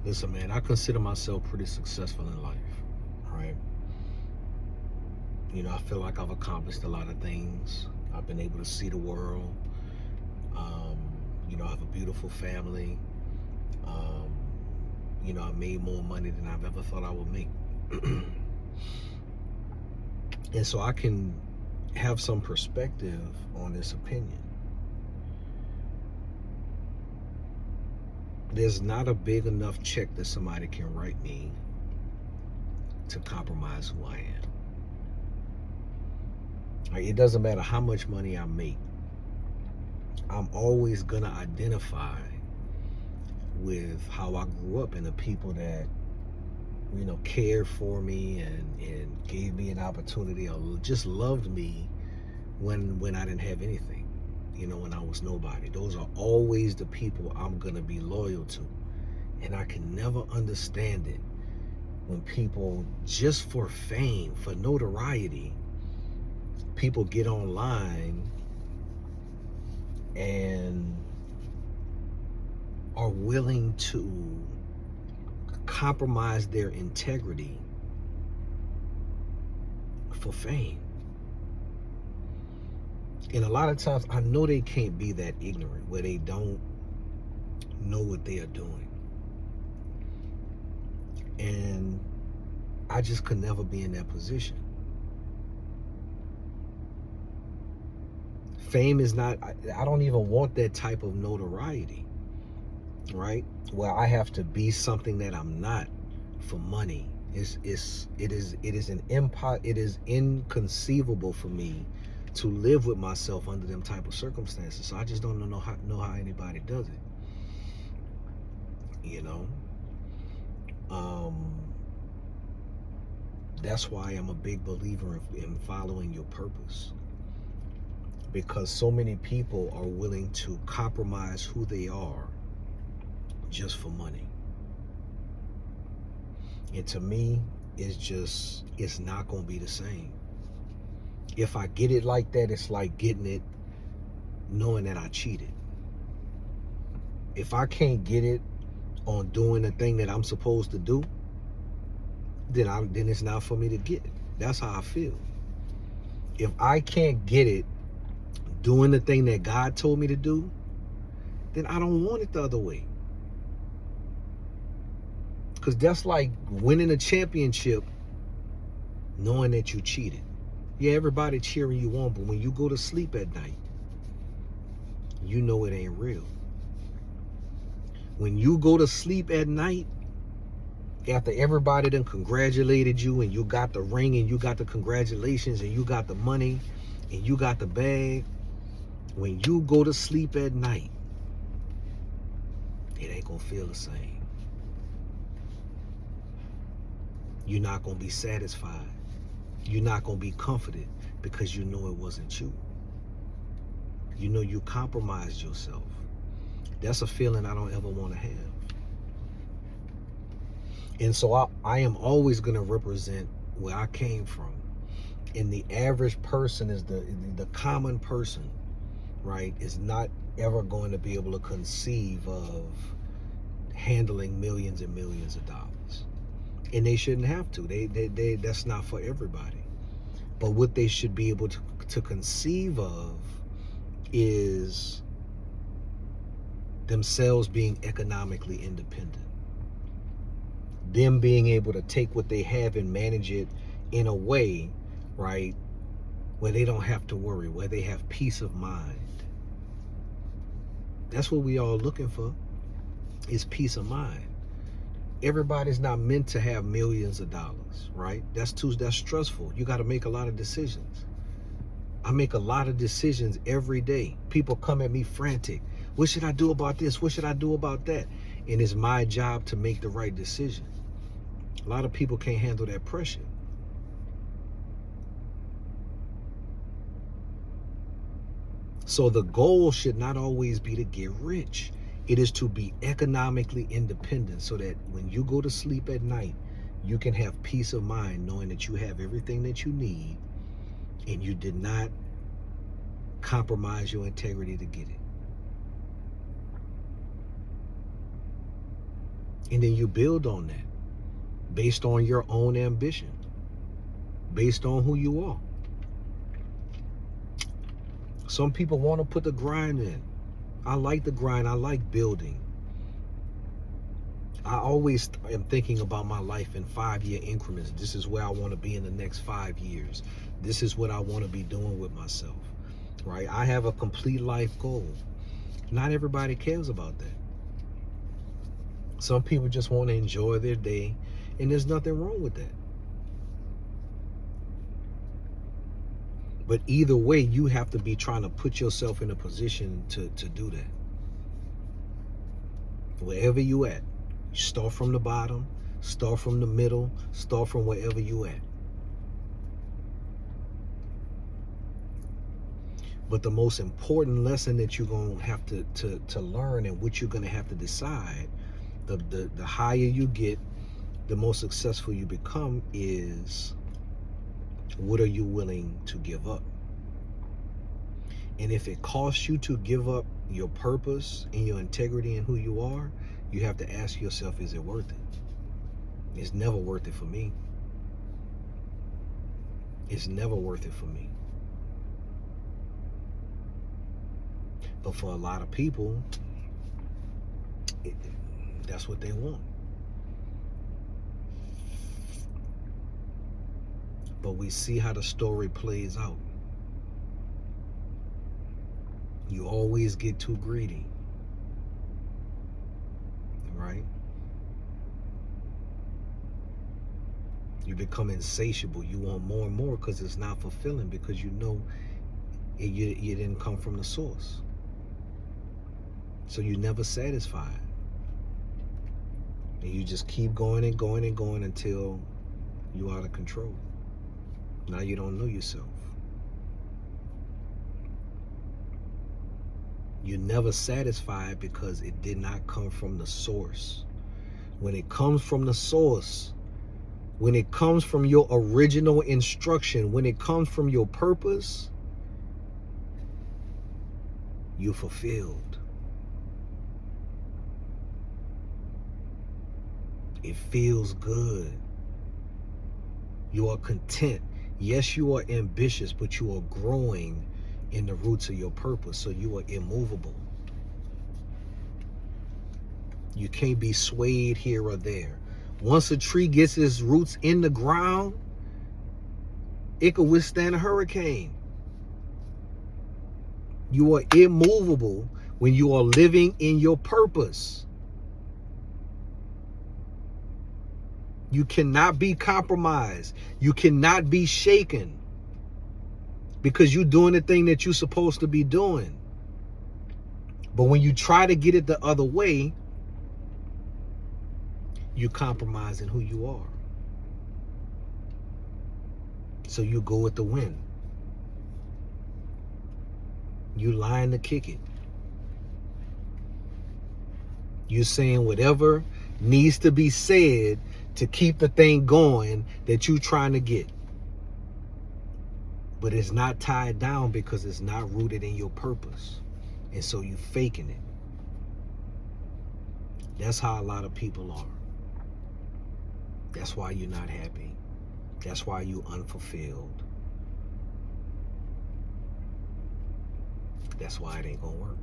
Listen, man, I consider myself pretty successful in life, right? I feel like I've accomplished a lot of things. I've been able to see the world. Um, I have a beautiful family. Um, I made more money than I've ever thought I would make. And so I can have some perspective on this opinion. There's not a big enough check that somebody can write me to compromise who I am. Like, it doesn't matter how much money I make. I'm always gonna identify with how I grew up and the people that cared for me and gave me an opportunity or just loved me when I didn't have anything, when I was nobody. Those are always the people I'm gonna be loyal to. And I can never understand it when people, just for fame, for notoriety, people get online and are willing to compromise their integrity for fame. And a lot of times I know they can't be that ignorant where they don't know what they are doing. And I just could never be in that position. Fame is not, I don't even want that type of notoriety, right? Where I have to be something that I'm not for money. It is inconceivable for me to live with myself under them type of circumstances. So I just don't know how anybody does it. That's why I'm a big believer in following your purpose. Because so many people are willing to compromise who they are just for money. And to me, it's not going to be the same. If I get it like that, it's like getting it knowing that I cheated. If I can't get it on doing the thing that I'm supposed to do, then it's not for me to get it. That's how I feel. If I can't get it doing the thing that God told me to do, then I don't want it the other way. Because that's like winning a championship knowing that you cheated. Yeah, everybody cheering you on, but when you go to sleep at night, you know it ain't real. When you go to sleep at night, after everybody done congratulated you and you got the ring and you got the congratulations and you got the money and you got the bag, when you go to sleep at night, it ain't gonna feel the same. You're not gonna be satisfied. You're not gonna be comforted because you know it wasn't you. You know you compromised yourself. That's a feeling I don't ever want to have. And so I am always going to represent where I came from. And the average person is the common person, right, is not ever going to be able to conceive of handling millions and millions of dollars. And they shouldn't have to. They that's not for everybody. But what they should be able to conceive of is themselves being economically independent. Them being able to take what they have and manage it in a way, right, where they don't have to worry, where they have peace of mind. That's what we all looking for, is peace of mind. Everybody's not meant to have millions of dollars, right? That's stressful. You got to make a lot of decisions. I make a lot of decisions every day. People come at me frantic. What should I do about this? What should I do about that? And it's my job to make the right decision. A lot of people can't handle that pressure. So the goal should not always be to get rich. It is to be economically independent so that when you go to sleep at night, you can have peace of mind knowing that you have everything that you need and you did not compromise your integrity to get it. And then you build on that based on your own ambition, based on who you are. Some people want to put the grind in. I like the grind. I like building. I always am thinking about my life in 5-year increments. This is where I want to be in the next 5 years. This is what I want to be doing with myself, right? I have a complete life goal. Not everybody cares about that. Some people just want to enjoy their day, and there's nothing wrong with that. But either way, you have to be trying to put yourself in a position to do that. Wherever you at, start from the bottom, start from the middle, start from wherever you at. But the most important lesson that you're going to have to learn, and what you're going to have to decide, the higher you get, the more successful you become, is what are you willing to give up? And if it costs you to give up your purpose and your integrity and who you are, you have to ask yourself, is it worth it? It's never worth it for me. It's never worth it for me. But for a lot of people, that's what they want. But we see how the story plays out. You always get too greedy, right? You become insatiable. You want more and more because it's not fulfilling, because you know you didn't come from the source. So you're never satisfied. And you just keep going and going and going until you're out of control. Now you don't know yourself. You're never satisfied because it did not come from the source. When it comes from the source, when it comes from your original instruction, when it comes from your purpose, you're fulfilled. It feels good. You are content. Yes, you are ambitious, but you are growing in the roots of your purpose, so you are immovable. You can't be swayed here or there. Once a tree gets its roots in the ground, it can withstand a hurricane. You are immovable when you are living in your purpose. You cannot be compromised. You cannot be shaken, because you're doing the thing that you're supposed to be doing. But when you try to get it the other way, you're compromising who you are. So you go with the wind. You lying to kick it. You're saying whatever needs to be said to keep the thing going that you're trying to get. But it's not tied down because it's not rooted in your purpose. And so you faking it. That's how a lot of people are. That's why you're not happy. That's why you're unfulfilled. That's why it ain't gonna work.